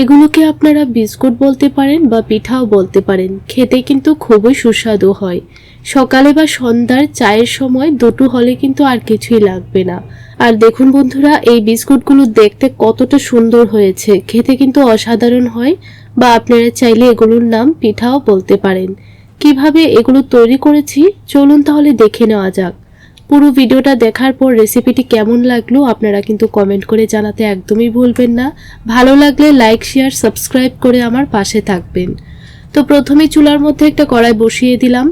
এগুলোকে আপনারা বিস্কুট বলতে পারেন বা পিঠাও বলতে পারেন, খেতে কিন্তু খুবই সুস্বাদু হয়। সকালে বা সন্ধ্যার চায়ের সময় দুটো হলে কিন্তু আর কিছুই লাগবে না। আর দেখুন বন্ধুরা, এই বিস্কুটগুলো দেখতে কতটা সুন্দর হয়েছে, খেতে কিন্তু অসাধারণ হয়। বা আপনারা চাইলে এগুলোর নাম পিঠাও বলতে পারেন। কিভাবে এগুলো তৈরি করেছি চলুন তাহলে দেখে নেওয়া যাক। পুরো ভিডিওটা দেখার পর রেসিপিটি কেমন লাগলো আপনারা কিন্তু কমেন্ট করে জানাতে একদমই ভুলবেন না। ভালো লাগলে লাইক, শেয়ার, সাবস্ক্রাইব করে আমার পাশে থাকবেন। তো প্রথমে চুলার মধ্যে একটা কড়াই বসিয়ে দিলাম।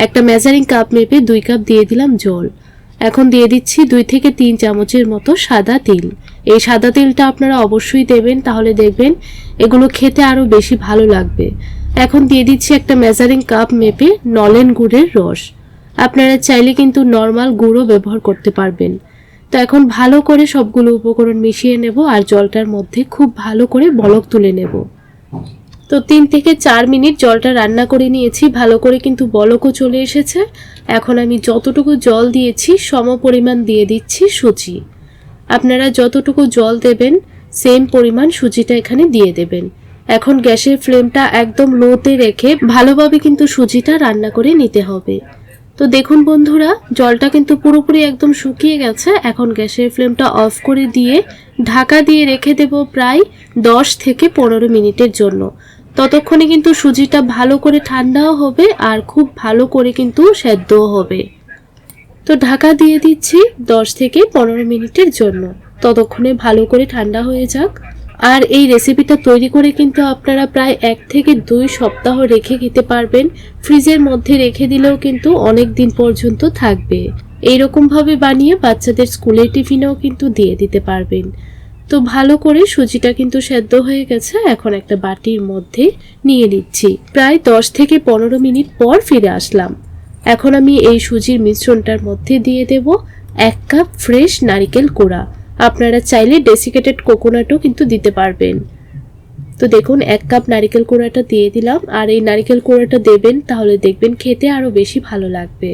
একটা মেজারিং কাপ মেপে 2 কাপ দিয়ে দিলাম জল। এখন দিয়ে দিচ্ছি 2 থেকে 3 চামচের মতো সাদা তিল। এই সাদা তিলটা আপনারা অবশ্যই দেবেন, তাহলে দেখবেন এগুলো খেতে আরো বেশি ভালো লাগবে। এখন দিয়ে দিচ্ছি একটা মেজারিং কাপ মেপে নলেন গুড়ের রস। আপনারা চাইলে কিন্তু নরমাল গুড়ও ব্যবহার করতে পারবেন। তো এখন ভালো করে সবগুলো উপকরণ মিশিয়ে নেব আর জলটার মধ্যে খুব ভালো করে বলক তুলে নেব। তো 3 থেকে 4 মিনিট জলটা রান্না করে নিয়েছি, ভালো করে কিন্তু বলকও চলে এসেছে। এখন আমি যতটুকু জল দিয়েছি সম পরিমাণ দিয়ে দিচ্ছি সুজি। আপনারা যতটুকু জল দেবেন সেম পরিমাণ সুজিটা এখানে দিয়ে দেবেন। এখন গ্যাসের ফ্লেমটা একদম লোতে রেখে ভালোভাবে কিন্তু সুজিটা রান্না করে নিতে হবে। তো দেখুন বন্ধুরা, জলটা কিন্তু পুরোপুরি একদম শুকিয়ে গেছে। এখন গ্যাসের ফ্লেমটা অফ করে দিয়ে ঢাকা দিয়ে রেখে দেব প্রায় 10 থেকে 15 মিনিটের জন্য। ততক্ষণে কিন্তু সুজিটা ভালো করে ঠান্ডাও হবে আর খুব ভালো করে কিন্তু সেদ্ধও হবে। তো ঢাকা দিয়ে দিচ্ছি 10 থেকে 15 মিনিটের জন্য, ততক্ষণে ভালো করে ঠান্ডা হয়ে যাক। আর এই রেসিপিটা তৈরি করে কিন্তু আপনারা প্রায় 1 থেকে 2 সপ্তাহ রেখে খেতে পারবেন। ফ্রিজের মধ্যে রেখে দিলেও কিন্তু অনেক দিন পর্যন্ত থাকবে। এইরকম ভাবে বানিয়ে বাচ্চাদের স্কুলের টিফিনেও কিন্তু দিয়ে দিতে পারবেন। তো ভালো করে সুজিটা কিন্তু সেদ্ধ হয়ে গেছে। এখন একটা বাটির মধ্যে নিয়ে নিচ্ছি। প্রায় 10 থেকে 15 মিনিট পর ফিরে আসলাম। এখন আমি এই সুজির মিশ্রণটার মধ্যে দিয়ে দেব 1 কাপ ফ্রেশ নারকেল কোড়া। আপনারা চাইলে ডেসিকেটেড কোকোনাটও কিন্তু দিতে পারবেন। তো দেখুন 1 কাপ নারকেল কোড়াটা দিয়ে দিলাম। আর এই নারকেল কোড়াটা দেবেন, তাহলে দেখবেন খেতে আরো বেশি ভালো লাগবে।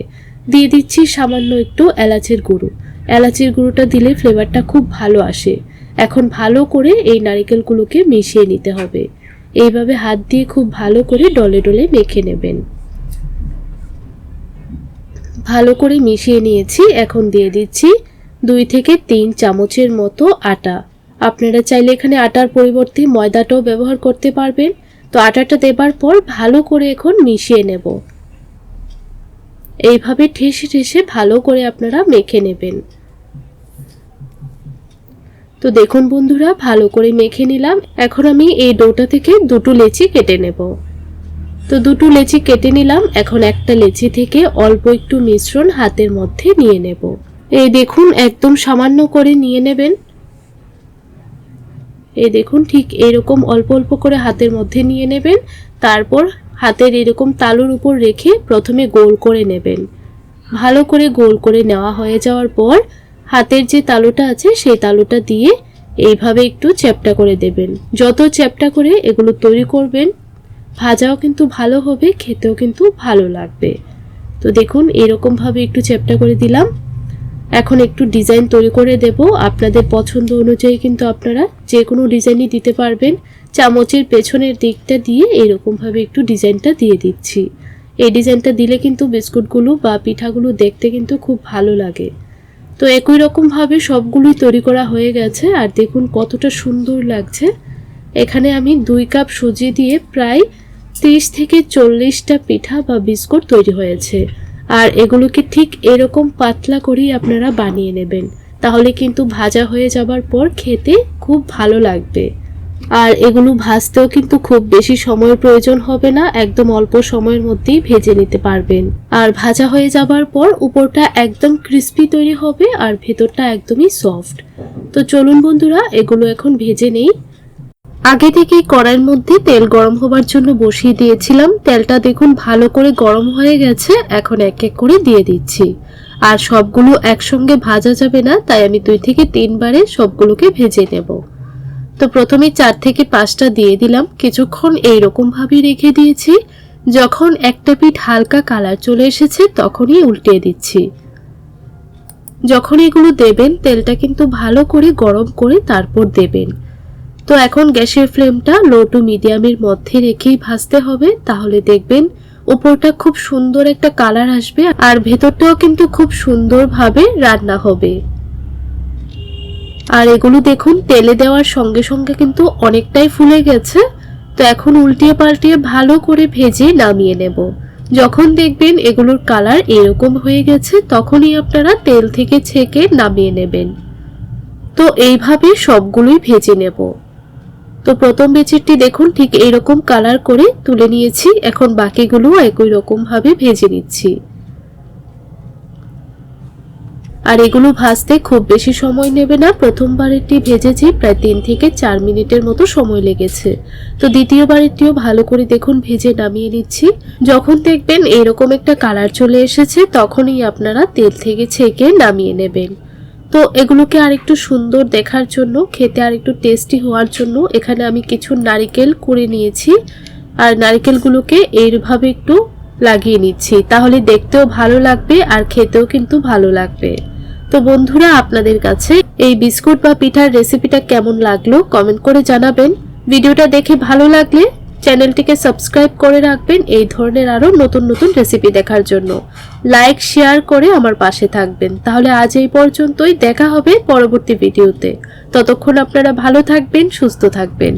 দিয়ে দিচ্ছি সামান্য একটু এলাচের গুঁড়ো। এলাচের গুঁড়োটা দিলে ফ্লেভারটা খুব ভালো আসে। এখন ভালো করে এই নারকেলগুলোকে মিশিয়ে নিতে হবে। এইভাবে হাত দিয়ে খুব ভালো করে ডলে ডলে মেখে নেবেন। ভালো করে মিশিয়ে নিয়েছি। এখন দিয়ে দিচ্ছি 2 থেকে 3 চামচের মতো আটা। আপনারা চাইলে এখানে আটার পরিবর্তে ময়দাটাও ব্যবহার করতে পারবেন। তো আটাটা দেবার পর ভালো করে এখন মিশিয়ে নেব। এইভাবে ঠেসে ঠেসে ভালো করে আপনারা মেখে নেবেন। তো দেখুন বন্ধুরা, ভালো করে মেখে নিলাম। এখন আমি এই ডোটা থেকে 2টো লেচি কেটে নেব। তো 2টো লেচি কেটে নিলাম। এখন একটা লেচি থেকে অল্প একটু মিশ্রণ হাতের মধ্যে নিয়ে নেব। এই দেখুন একদম সামান্য করে নিয়ে নেবেন। এই দেখুন ঠিক এরকম অল্প অল্প করে হাতের মধ্যে নিয়ে নেবেন। তারপর হাতের এরকম তালুর উপর রেখে প্রথমে গোল করে নেবেন। ভালো করে গোল করে নেওয়া হয়ে যাওয়ার পর হাতের যে তালুটা আছে সেই তালুটা দিয়ে এইভাবে একটু চ্যাপ্টা করে দেবেন। যত চ্যাপ্টা করে এগুলো তৈরি করবেন ভাজাও কিন্তু ভালো হবে, খেতেও কিন্তু ভালো লাগবে। তো দেখুন এরকম ভাবে একটু চ্যাপ্টা করে দিলাম। এখন একটু ডিজাইন তৈরি করে দেব। আপনাদের পছন্দ অনুযায়ী কিন্তু আপনারা যে কোনো ডিজাইনই দিতে পারবেন। চামচের পেছনের দিকটা দিয়ে এরকম ভাবে একটু ডিজাইনটা দিয়ে দিচ্ছি। এই ডিজাইনটা দিলে কিন্তু বিস্কুটগুলো বা পিঠাগুলো দেখতে কিন্তু খুব ভালো লাগে। তো একই রকম ভাবে সবগুলোই তৈরি করা হয়ে গেছে। আর দেখুন কতটা সুন্দর লাগছে। এখানে আমি 2 কাপ সুজি দিয়ে প্রায় 30 থেকে 40টা পিঠা বা বিস্কুট তৈরি হয়েছে। আর এগুলোকে ঠিক এরকম পাতলা করেই আপনারা বানিয়ে নেবেন, তাহলে কিন্তু ভাজা হয়ে যাবার পর খেতে খুব ভালো লাগবে। আর এগুলো ভাজতেও কিন্তু খুব বেশি সময়ের প্রয়োজন হবে না, একদম অল্প সময়ের মধ্যেই ভেজে নিতে পারবেন। আর ভাজা হয়ে যাবার পর উপরটা একদম ক্রিস্পি তৈরি হবে আর ভেতরটা একদমই সফট। তো চলুন বন্ধুরা, এগুলো এখন ভেজে নেই। আগে থেকেই কড়াইয়ের মধ্যে তেল গরম হবার জন্য বসিয়ে দিয়েছিলাম। তেলটা দেখুন ভালো করে গরম হয়ে গেছে। এখন এক এক করে দিয়ে দিচ্ছি। আর সবগুলো একসঙ্গে ভাজা যাবে না, তাই আমি 2 থেকে 3 বারে সবগুলোকে ভেজে নেব। তো প্রথমে 4 থেকে 5টা দিয়ে দিলাম। কিছুক্ষণ এইরকম ভাবে রেখে দিয়েছি। যখন একটা পিঠ হালকা কালার চলে এসেছে তখনই উল্টিয়ে দিচ্ছি। যখন এগুলো দেবেন তেলটা কিন্তু ভালো করে গরম করে তারপর দেবেন। তো এখন গ্যাসের ফ্লেমটা লো টু মিডিয়ামের মধ্যে রেখেই ভাজতে হবে, তাহলে দেখবেন উপরটা খুব সুন্দর একটা কালার আসবে আর ভেতরটাও কিন্তু খুব সুন্দরভাবে রান্না হবে। আর এগুলো দেখুন তেলে দেওয়ার সঙ্গে সঙ্গে কিন্তু অনেকটাই ফুলে গেছে। তো এখন উল্টিয়ে পাল্টিয়ে ভালো করে ভেজে নামিয়ে নেব। যখন দেখবেন এগুলোর কালার এরকম হয়ে গেছে তখনই আপনারা তেল থেকে ছেঁকে নামিয়ে নেবেন। তো এইভাবে সবগুলোই ভেজে নেব। তো প্রথম বেচেরটি দেখুন ঠিক এইরকম কালার করে তুলে নিয়েছি, এখন বাকিগুলো একই রকম ভাবে ভেজে নিচ্ছি। আর এগুলো ভাজতে খুব বেশি সময় নেবে না, প্রথমবারেরটি ভেজেছি প্রায় 3 থেকে 4 মিনিটের মতো সময় লেগেছে। তো দ্বিতীয়বারেরটিও ভালো করে দেখুন ভেজে নামিয়ে নিচ্ছি। যখন দেখবেন এরকম একটা কালার চলে এসেছে তখনই আপনারা তেল থেকে ছেঁকে নামিয়ে নেবেন। তো এগুলোকে আরেকটু সুন্দর দেখার জন্য, খেতে আরেকটু টেস্টি হওয়ার জন্য এখানে আমি কিছু নারকেল কুড়ে নিয়েছি আর নারকেলগুলোকে এইভাবে একটু লাগিয়ে নিচ্ছি, তাহলে দেখতেও ভালো লাগবে আর খেতেও কিন্তু ভালো লাগবে। তো বন্ধুরা, আপনাদের কাছে এই বিস্কুট বা পিঠার রেসিপিটা কেমন লাগলো কমেন্ট করে জানাবেন। ভিডিওটা দেখে ভালো লাগলে চ্যানেলটিকে সাবস্ক্রাইব করে রাখবেন এই ধরনের আরো নতুন নতুন রেসিপি দেখার জন্য। লাইক শেয়ার করে আমার পাশে থাকবেন। তাহলে আজ এই পর্যন্তই, দেখা হবে পরবর্তী ভিডিওতে। ততক্ষণ আপনারা ভালো থাকবেন, সুস্থ থাকবেন।